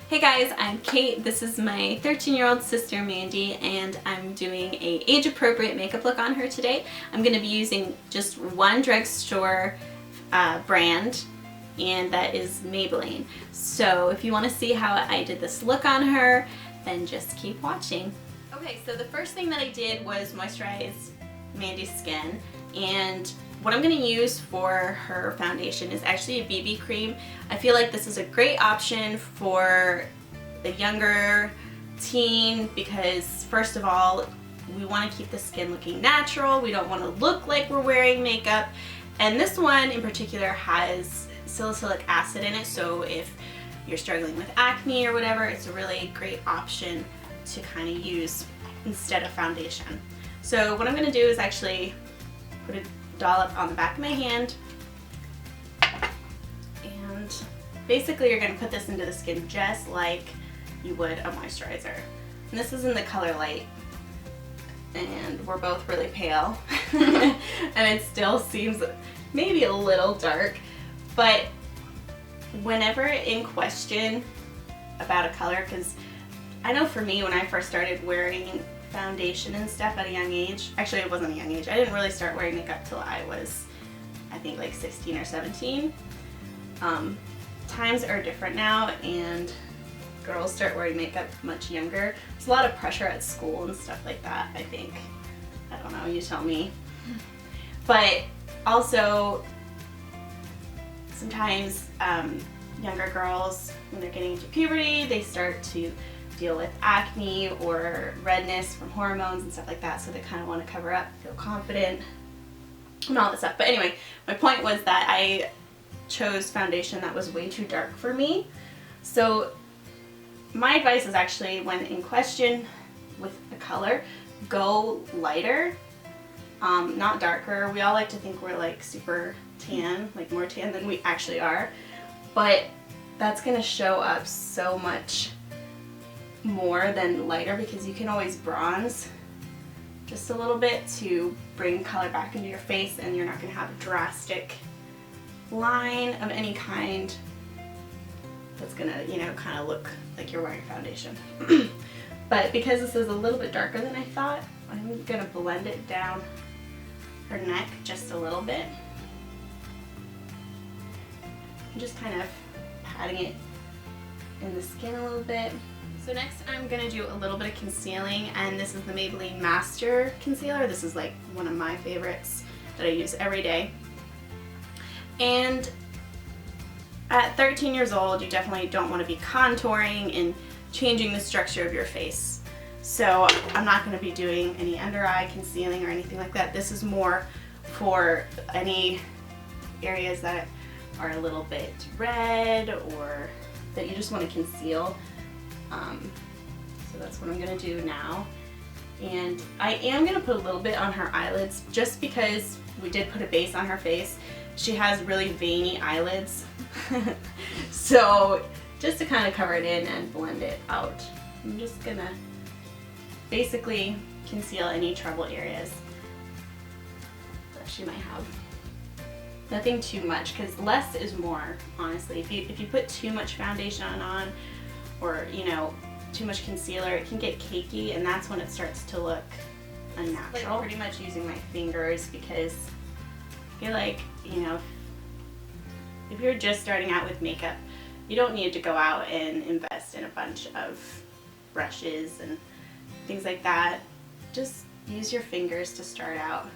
Hey guys, I'm Kate. This is my 13-year-old sister Mandy, and I'm doing a age-appropriate makeup look on her today. I'm going to be using just one drugstore brand, and that is Maybelline. So if you want to see how I did this look on her, then just keep watching. Okay, so the first thing that I did was moisturize Mandy's skin, and what I'm going to use for her foundation is actually a BB cream. I feel like this is a great option for the younger teen because, first of all, we want to keep the skin looking natural. We don't want to look like we're wearing makeup. And this one in particular has salicylic acid in it, so if you're struggling with acne or whatever, it's a really great option to kind of use instead of foundation. So what I'm going to do is actually put a dollop on the back of my hand, and basically you're going to put this into the skin just like you would a moisturizer. And this is in the color light, and we're both really pale and it still seems maybe a little dark, but whenever in question about a color, because I know for me when I first started wearing foundation and stuff at a young age. Actually, it wasn't a young age. I didn't really start wearing makeup till I was, I think, like 16 or 17. Times are different now, and girls start wearing makeup much younger. There's a lot of pressure at school and stuff like that, I think. I don't know, you tell me. But also, sometimes younger girls, when they're getting into puberty, they start to deal with acne or redness from hormones and stuff like that, so they kind of want to cover up, feel confident, and all that stuff. But anyway, my point was that I chose foundation that was way too dark for me. So my advice is actually, when in question with a color, go lighter, not darker. We all like to think we're like super tan, like more tan than we actually are, but that's going to show up so much more than lighter, because you can always bronze just a little bit to bring color back into your face, and you're not going to have a drastic line of any kind that's going to, you know, kind of look like you're wearing foundation. But because this is a little bit darker than I thought, I'm going to blend it down her neck just a little bit. I'm just kind of patting it in the skin a little bit. So next I'm going to do a little bit of concealing, and this is the Maybelline Master Concealer. This is like one of my favorites that I use every day. And at 13 years old, you definitely don't want to be contouring and changing the structure of your face. So I'm not going to be doing any under eye concealing or anything like that. This is more for any areas that are a little bit red or that you just want to conceal. So that's what I'm going to do now. And I am going to put a little bit on her eyelids just because we did put a base on her face. She has really veiny eyelids. So just to kind of cover it in and blend it out, I'm just going to basically conceal any trouble areas that she might have. Nothing too much, because less is more, honestly. If you put too much foundation on, or, you know, too much concealer, it can get cakey, and that's when it starts to look unnatural. Like pretty much using my fingers, because I feel like, you know, if you're just starting out with makeup, you don't need to go out and invest in a bunch of brushes and things like that. Just use your fingers to start out.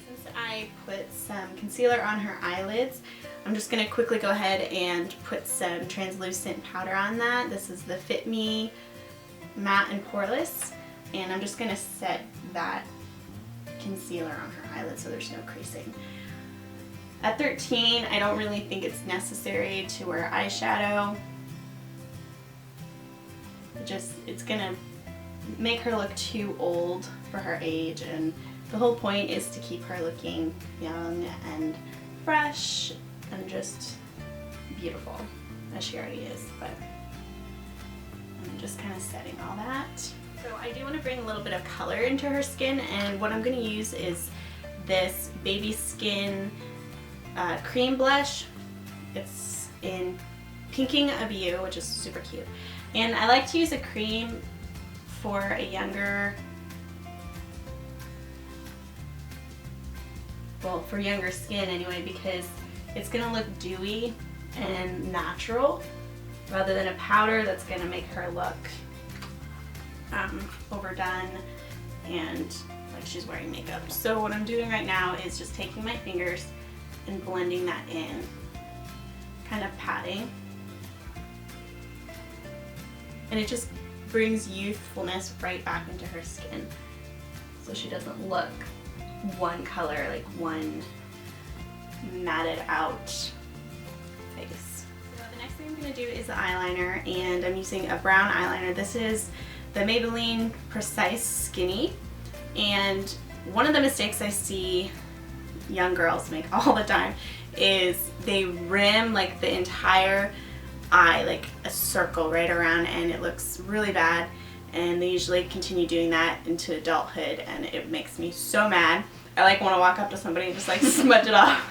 Since I put some concealer on her eyelids, I'm just going to quickly go ahead and put some translucent powder on that. This is the Fit Me Matte and Poreless, and I'm just going to set that concealer on her eyelids so there's no creasing. At 13, I don't really think it's necessary to wear eyeshadow. It's going to make her look too old for her age, and the whole point is to keep her looking young and fresh and just beautiful, as she already is. But I'm just kind of setting all that. So I do want to bring a little bit of color into her skin, and what I'm going to use is this Baby Skin cream blush. It's in Pinking of You, which is super cute. And I like to use a cream for a younger, well, for younger skin anyway, because it's gonna look dewy and natural rather than a powder that's gonna make her look overdone and like she's wearing makeup. So what I'm doing right now is just taking my fingers and blending that in, kind of patting. And it just brings youthfulness right back into her skin. So she doesn't look one color, like one matted out face. So the next thing I'm going to do is the eyeliner, and I'm using a brown eyeliner. This is the Maybelline Precise Skinny, and one of the mistakes I see young girls make all the time is they rim like the entire eye, like a circle right around, and it looks really bad, and they usually continue doing that into adulthood, and it makes me so mad. I like want to walk up to somebody and just like smudge it off.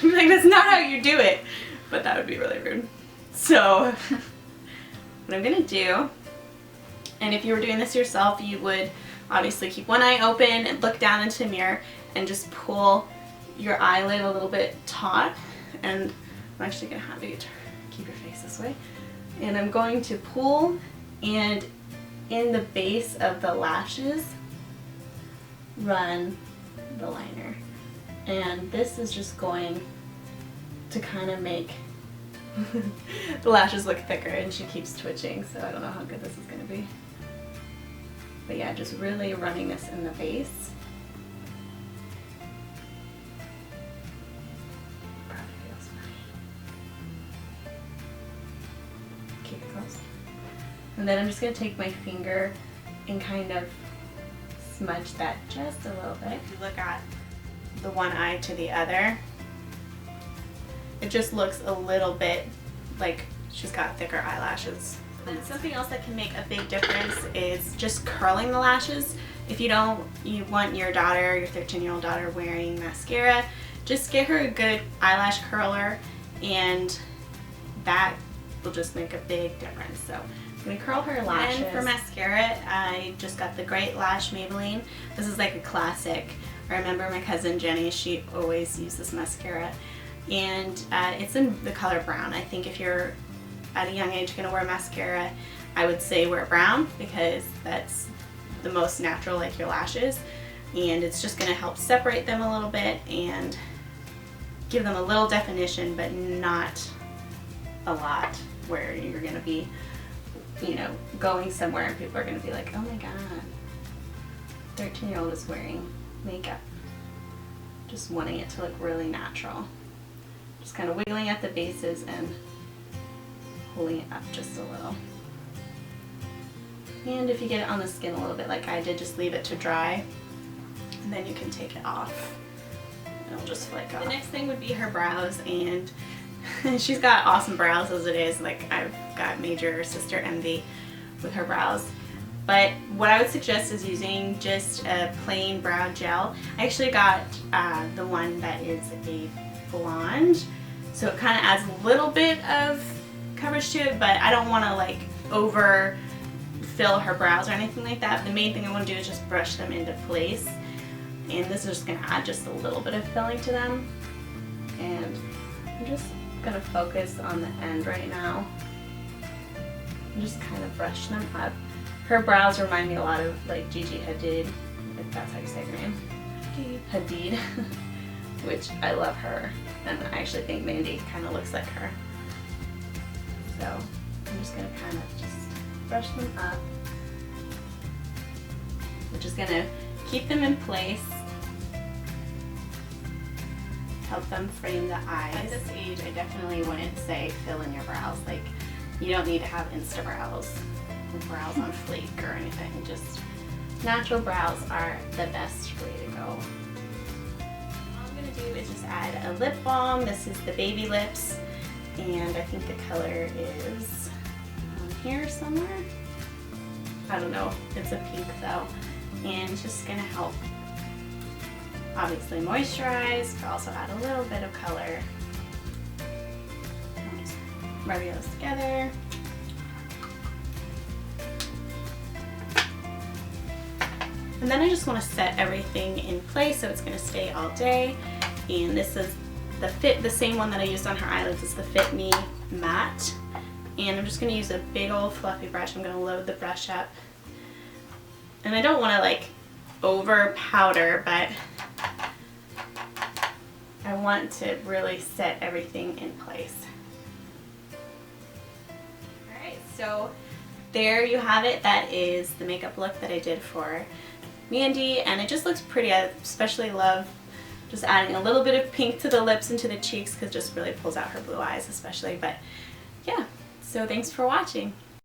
I'm like, that's not how you do it, but that would be really rude. So what I'm gonna do, and if you were doing this yourself, you would obviously keep one eye open and look down into the mirror and just pull your eyelid a little bit taut, and I'm actually gonna have you keep your face this way, and I'm going to pull, and in the base of the lashes run the liner, and this is just going to kind of make the lashes look thicker, and she keeps twitching, so I don't know how good this is going to be. But yeah, just really running this in the base. Probably feels fine. Keep it close. And then I'm just going to take my finger and kind of smudge that just a little bit. If you look at the one eye to the other, it just looks a little bit like she's got thicker eyelashes. And something else that can make a big difference is just curling the lashes. If you want your daughter, your 13-year-old daughter wearing mascara, just get her a good eyelash curler, and that will just make a big difference. So I'm going to curl her lashes. And for mascara, I just got the Great Lash Maybelline. This is like a classic. I remember my cousin Jenny, she always used this mascara. And it's in the color brown. I think if you're at a young age going to wear mascara, I would say wear brown, because that's the most natural, like your lashes. And it's just going to help separate them a little bit and give them a little definition, but not a lot, where you're going to be, you know, going somewhere and people are going to be like, oh my god, 13-year-old is wearing makeup. Just wanting it to look really natural. Just kind of wiggling at the bases and pulling it up just a little. And if you get it on the skin a little bit like I did, just leave it to dry, and then you can take it off. It'll just flake off. The next thing would be her brows, and she's got awesome brows as it is. Like, I've got major sister envy with her brows. But what I would suggest is using just a plain brow gel. I actually got the one that is a blonde, so it kind of adds a little bit of coverage to it, but I don't want to like over fill her brows or anything like that. The main thing I want to do is just brush them into place, and this is just going to add just a little bit of filling to them. And I'm just going to focus on the end right now and just kind of brush them up. Her brows remind me a lot of like Gigi Hadid, if that's how you say her name. Hadid. Which I love her, and I actually think Mandy kind of looks like her. So I'm just going to kind of just brush them up, which is going to keep them in place, help them frame the eyes. At this age, I definitely wouldn't say fill in your brows. Like, you don't need to have Insta brows with brows on fleek or anything. Just natural brows are the best way to go. All I'm going to do is just add a lip balm. This is the Baby Lips, and I think the color is on here somewhere. I don't know. It's a pink though, and it's just going to help obviously moisturize, but also add a little bit of color. rubbing those together. And then I just want to set everything in place so it's going to stay all day. And this is the same one that I used on her eyelids. It's the Fit Me Matte. And I'm just going to use a big old fluffy brush. I'm going to load the brush up. And I don't want to like over powder, but I want to really set everything in place. Alright, so there you have it. That is the makeup look that I did for Mandy, and it just looks pretty. I especially love just adding a little bit of pink to the lips and to the cheeks because it just really pulls out her blue eyes especially. But yeah, so thanks for watching.